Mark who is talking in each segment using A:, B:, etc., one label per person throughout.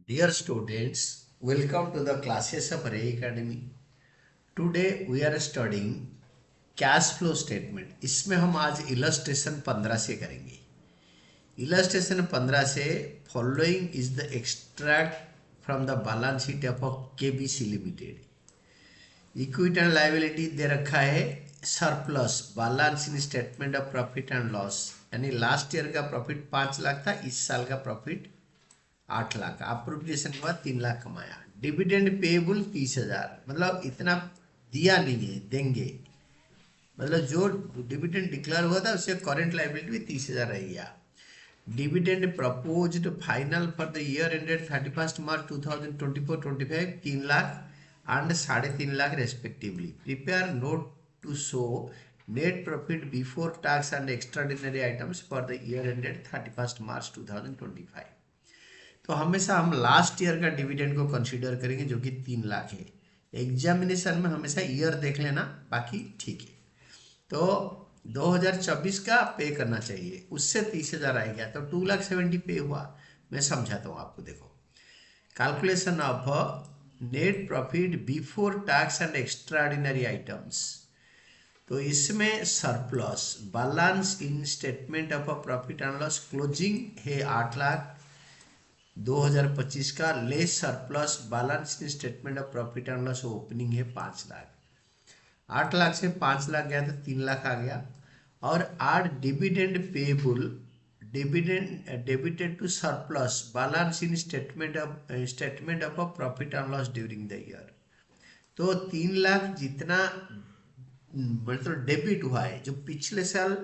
A: Dear students, welcome to the classes of Ray Academy. Today we are studying cash flow statement. इसमें हम आज illustration 15 से करेंगे। Illustration 15 से following is the extract from the balance sheet of KBC limited. Equity and liability दे रखा है surplus balance in statement of profit and loss, यानी लास्ट ईयर का प्रॉफिट 5 लाख था, इस साल का प्रॉफिट 8 लाख। अप्रोप्रिएशन के बाद 3 लाख कमाया। डिविडेंड पेएबल 30,000, मतलब इतना दिया नहीं है, देंगे। मतलब जो डिविडेंड डिक्लेयर हुआ था उससे करंट लायबिलिटी भी 30,000 रह गया। Dividend proposed final for the year ended 31 March 2024-25 3 lakh and 3.5 lakh respectively. Prepare note to show net profit before tax and extraordinary items for the year ended 31 March 2025। तो हमेशा हम लास्ट ईयर का डिविडेंड को consider करेंगे जो कि 3 लाख है। एग्जामिनेशन में हमेशा ईयर देख लेना, बाकी ठीक है। तो 2024 का पे करना चाहिए, उससे 30,000 आ गया तो 2,70,000 पे हुआ। मैं समझाता हूँ आपको, देखो। Calculation of net profit before tax and extraordinary items. तो इसमें surplus balance in statement of profit and loss closing है 8 लाख 2025 का, less surplus balance in statement of profit and loss opening है 5 लाख। 8 लाख से 5 लाख गया तो 3 लाख आ गया। और or dividend payable, dividend debited to surplus balance in statement of profit and loss during the year. तो 3 लाख जितना मतलब डेबिट हुआ है, जो पिछले साल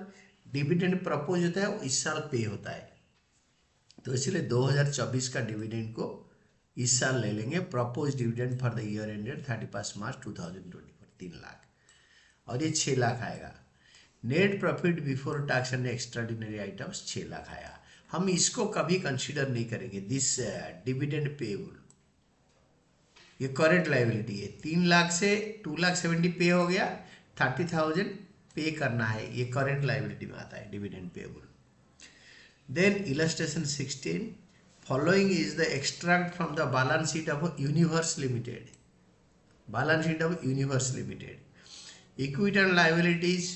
A: डिविडेंड प्रपोज होता है वो इस साल पे होता है। तो इसलिए 2024 का डिविडेंड को इस साल ले लेंगे। Propose dividend for the year ended 31 March 2024 3 lakh, और ये 6 लाख आएगा। Net profit before tax and extraordinary items 6 lakh आया। हम इसको कभी कंसीडर नहीं करेंगे। दिस डिविडेंड पेएबल, ये करेंट लायबिलिटी है। 3 लाख से 2,70,000 पे हो गया, 30,000 पे करना है, ये करेंट लायबिलिटी में आता है dividend payable. Then illustration 16, following is the extract from the balance sheet of Universe Limited. Balance sheet of Universe Limited. Equity and liabilities,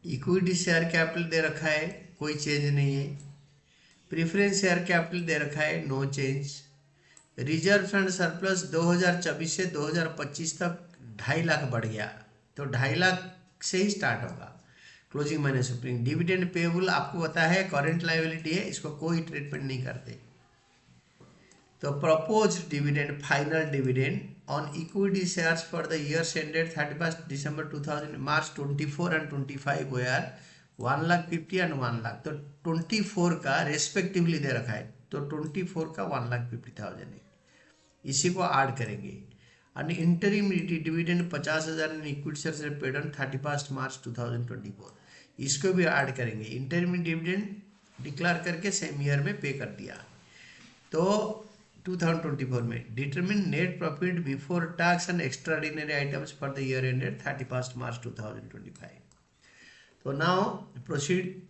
A: equity share capital दे रखा है, कोई चेंज नहीं है। प्रीफरेंस शेयर कैपिटल दे रखा है, no change. Reserve and surplus 2024 से 2025 तक 2.5 लाख बढ़ गया, तो 2.5 लाख से ही स्टार्ट होगा। Closing minus opening. Dividend payable आपको पता है करंट लायबिलिटी है, इसको कोई ट्रीटमेंट नहीं करते। तो propose dividend, final dividend on equity shares for the years ended 31 December 2000 March 24 and 25 were 1,50,000 and 1 lakh. तो 24 का रेस्पेक्टिवली दे रखा है, तो 24 का 1,50,000 है, इसी को ऐड करेंगे। and interim dividend 50,000 in equity shares are paid on 31 March 2024, इसको भी ऐड करेंगे। इंटरिम डिविडेंड डिक्लेयर करके सेम ईयर में पे कर दिया। तो 2024 में determine net profit before tax and extraordinary items for the year ended 31 March 2025। तो नाउ प्रोसीड।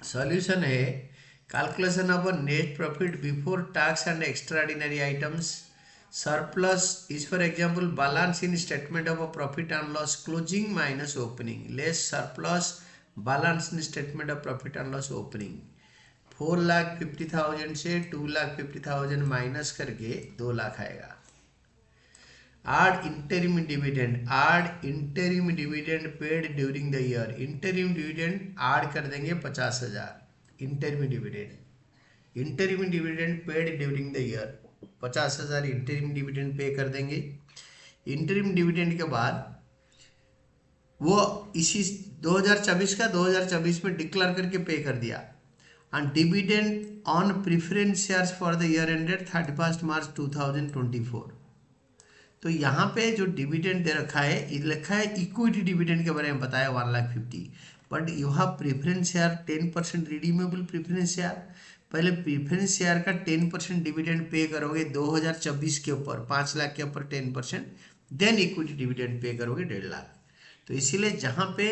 A: सॉल्यूशन है calculation of a net profit before tax and extraordinary items. Surplus is, for example, balance in statement of a profit and loss closing minus opening, less surplus balance in statement of profit and loss opening। 4,50,000 से 2,50,000 minus करके 2 लाख आएगा। Add interim dividend, add interim dividend paid during the year. Interim dividend add कर देंगे 50,000। Interim dividend paid during the year 50,000 interim dividend pay कर देंगे। Interim dividend के बाद वो इसी 2024 का 2024 में डिक्लेयर करके पे कर दिया। And dividend on preference shares for the year ended 31 March 2024। तो यहाँ पे जो डिविडेंड दे रखा है, ये लिखा है इक्विटी डिविडेंड के बारे में बताया 1,50,000, but you have preference share 10% redeemable preference share. पहले प्रेफरेंस शेयर का 10% डिविडेंड पे करोगे 2024 के ऊपर, 5 लाख के ऊपर 10%, देन इक्विटी डिविडेंड पे करोगे 1.5 लाख। तो इसीलिए जहाँ पे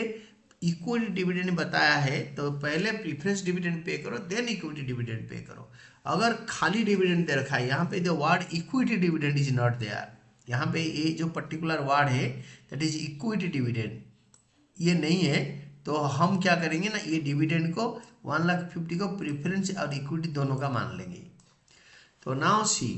A: इक्विटी डिविडेंड बताया है तो पहले प्रीफरेंस डिविडेंड पे करो देन इक्विटी डिविडेंड पे करो। अगर खाली डिविडेंड दे रखा है, यहाँ पे the word equity dividend is not there, यहाँ पे ये जो पर्टिकुलर वर्ड है दैट इज इक्विटी डिविडेंड ये नहीं है, तो हम क्या करेंगे ना, ये डिविडेंड को 1,50,000 को प्रीफरेंस और इक्विटी दोनों का मान लेंगे। तो नाउ सी,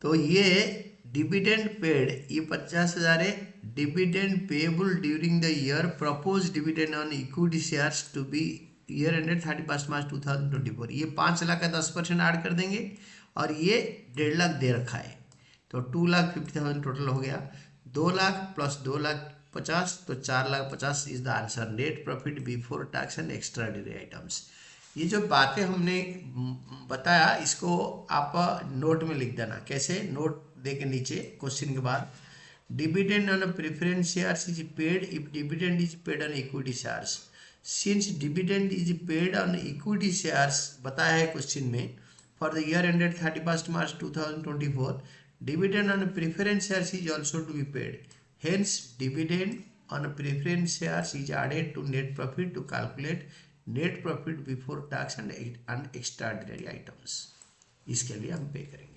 A: तो ये डिविडेंड पेड ये 50,000 है, dividend payable during the year, propose dividend on equity shares to be year ended 31 March 2024, ये 5 लाख का 10% ऐड कर देंगे और ये 1.5 लाख दे रखा है, तो 2,50,000 टोटल हो गया। 2 लाख प्लस 2,50,000 तो 4,50,000 is the answer, net profit before tax and extraordinary items. ये जो बातें हमने बताया इसको आप नोट में लिख देना। कैसे? नोट दे के नीचे क्वेश्चन के बाद, dividend on preference shares is paid if dividend is paid on equity shares. Since dividend is paid on equity shares बताया है क्वेश्चन में, for the year ended 31 March 2024, dividend on preference shares is also to be paid, hence dividend on preference shares is added to net profit to calculate net profit before tax and extraordinary items. इसके लिए हम पे करेंगे।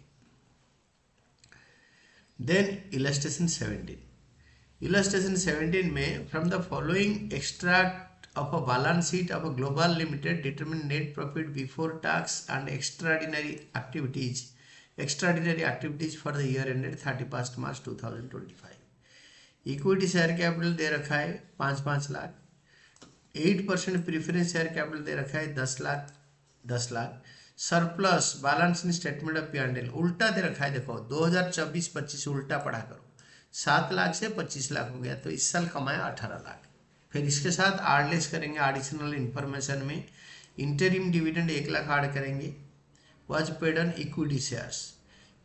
A: Then illustration 17, illustration 17 में from the following extract of a balance sheet of a global limited determine net profit before tax and extraordinary activities for the year ended 31 March 2025। Equity share capital दे रखा है 5-5 lakh, 8% preference share capital दे रखा है 10 lakh, surplus balance in statement of P&L उल्टा दे रखा है, देखो 2024-25 उल्टा पढ़ा करो, 7 लाख से 25 लाख हो गया, तो इस साल कमाया 18 लाख। फिर इसके साथ आर्डलेस करेंगे एडिशनल इन्फॉर्मेशन में, इंटरिम डिविडेंड 1 लाख ऐड करेंगे, was paid on equity shares.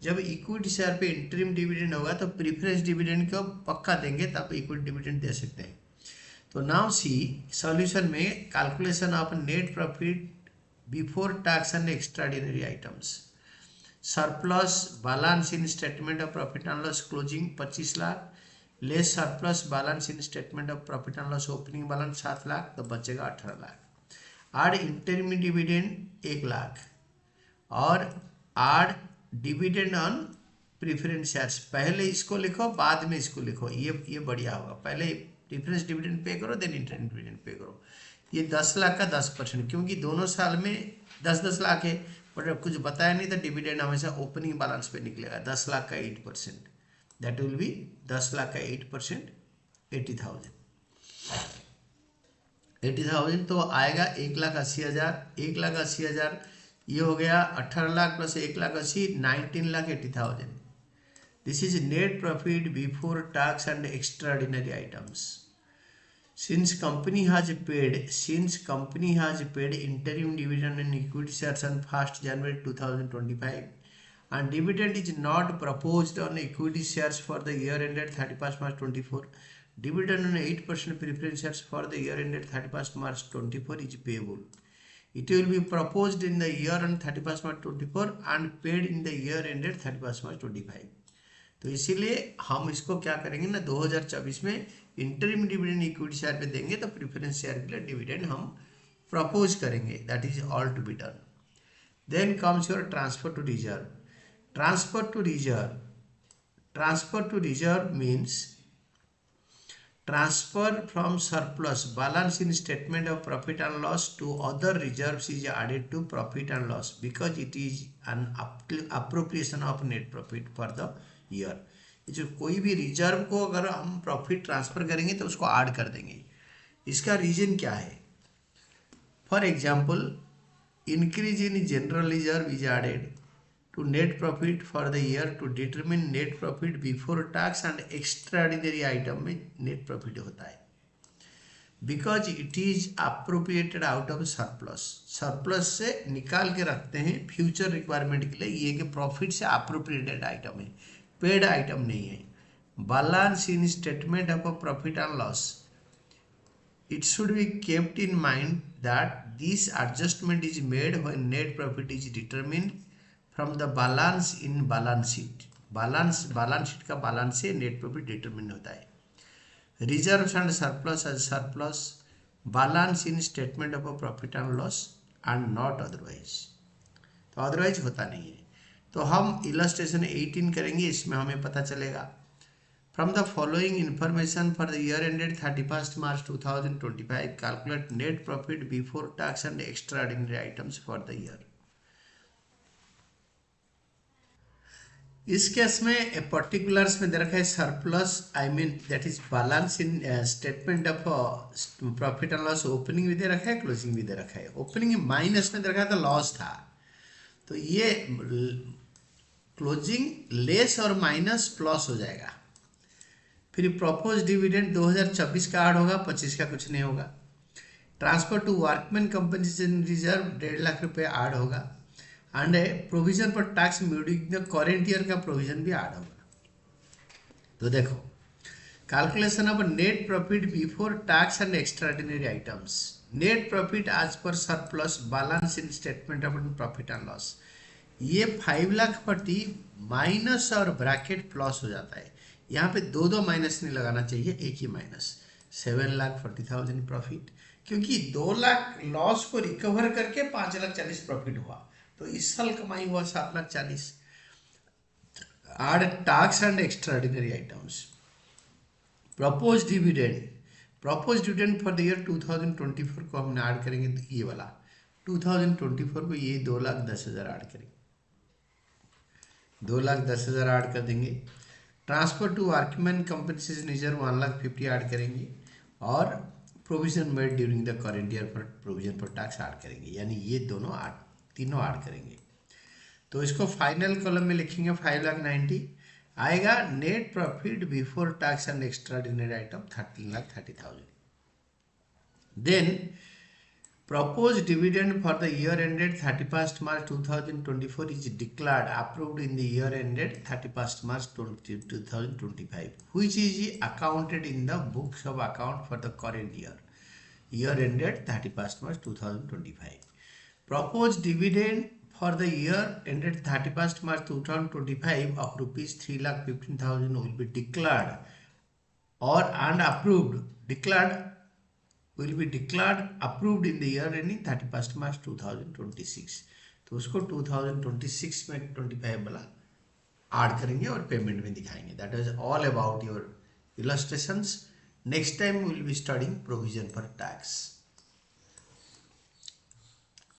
A: जब इक्विटी शेयर पे इंटरिम डिविडेंड होगा तो प्रीफरेंस डिविडेंड को पक्का देंगे, तब इक्विटी डिविडेंड दे सकते हैं। तो नाउ सी सॉल्यूशन में calculation of net profit before tax and extraordinary items, surplus balance in statement of profit and loss closing 25 lakh, less surplus balance in statement of profit and loss opening balance 7 lakh, तो बचेगा 18 लाख। आड interim dividend 1 lakh और आड dividend on preference shares, पहले इसको लिखो बाद में इसको लिखो, ये बढ़िया होगा। पहले प्रीफरेंस डिविडेंड पे करो देन इंटरिम डिविडेंड पे करो। ये 10 लाख का 10%, क्योंकि दोनों साल में 10-10 लाख है, बट अब कुछ बताया नहीं तो डिविडेंड हमेशा ओपनिंग बैलेंस पे निकलेगा। 10 लाख का 8%, दैट विल बी 10 लाख का 8% 80,000 तो आएगा 1,80,000, 1,80,000 ये हो गया 18 lakh plus 1,80,000 19,80,000। This is net profit before tax and extraordinary items. Since company has paid interim dividend and equity shares on 1st January 2025 and dividend is not proposed on equity shares for the year ended 31st March 24, dividend on 8% preference shares for the year ended 31st March 24 is payable. It will be proposed in the year on 31st March 24 and paid in the year ended 31st March 25. तो इसीलिए हम इसको क्या करेंगे ना, 2024 में interim dividend equity share पे देंगे तो प्रीफरेंस शेयर के लिए डिविडेंड हम प्रपोज करेंगे, that is all to be done. Then comes your transfer to reserve. Transfer to reserve means transfer from surplus balance in statement of profit and loss to other reserves is added to profit and loss because it is an appropriation of net profit for the year. जो कोई भी reserve को अगर हम profit transfer करेंगे तो उसको add कर देंगे। इसका रीजन क्या है? For example, increase in general reserve is added to net profit for the year to determine net profit before tax and extraordinary item में नेट प्रॉफिट होता है, because it is appropriated out of surplus से निकाल के रखते हैं future requirement के लिए। ये कि प्रॉफिट से अप्रोप्रिएटेड आइटम है, पेड आइटम नहीं है। Balance in statement of a profit and loss, it should be kept in mind that this adjustment is made when net profit is determined from the balance in balance sheet. Balance sheet का balance से net profit determine होता है। reserves and surplus as surplus, balance in statement of a profit and loss and not otherwise। तो otherwise होता नहीं है। तो हम इलस्ट्रेशन 18 करेंगे, इसमें हमें पता चलेगा from the following information for the year ended 31 March 2025 calculate net profit before tax and extraordinary items for the year. इस केस में पर्टिकुलर्स में दे रखा है surplus, I mean that is balance in statement of profit and loss. Opening भी दे रखा है, closing भी दे रखा है। ओपनिंग माइनस में दे रखा है तो लॉस था, तो ये क्लोजिंग लेस और माइनस प्लस हो जाएगा। फिर प्रोपोज डिविडेंड 2024 का ऐड होगा, 25 का कुछ नहीं होगा। Transfer to workman compensation reserve 1.5 lakh रुपये ऐड होगा and provision for tax during the current year का प्रोविजन भी ऐड होगा। तो देखो calculation of net profit before tax and extraordinary items. Net profit as per surplus balance in statement of profit and loss. ये 5 लाख पट्टी minus और bracket plus हो जाता है। यहाँ पे दो माइनस नहीं लगाना चाहिए, एक ही माइनस। 7,40,000 प्रॉफिट, क्योंकि 2 लाख लॉस को रिकवर करके 5,40,000 प्रॉफिट हुआ, तो इस साल कमाई हुआ 7,40,000। Add tax and extraordinary items. Propose dividend for the year 2024 को हमने ऐड करेंगे, तो ये वाला 2024 को ये 2,10,000 ऐड करेंगे, 2,10,000 ऐड कर देंगे। Transfer to workman compensation reserve 1,50,000 add करेंगे और provision made during the current year for provision for tax add करेंगे, यानी ये तीनों ऐड करेंगे। तो इसको फाइनल कॉलम में लिखेंगे 5,90,000 आएगा। Net profit before tax and extraordinary item 13,30,000। Then proposed dividend for the year ended 31st March 2024 is declared approved in the year ended 31st March 2025, which is accounted in the books of account for the current year ended 31st March 2025. Proposed dividend for the year ended 31st March 2025 of rupees 3,15,000 will be declared and approved will be declared approved in the year ending 31st March 2026। तो उसको 2026 में 25 वाला add करेंगे और payment में दिखाएंगे। That is all about your illustrations. Next time will be studying provision for tax.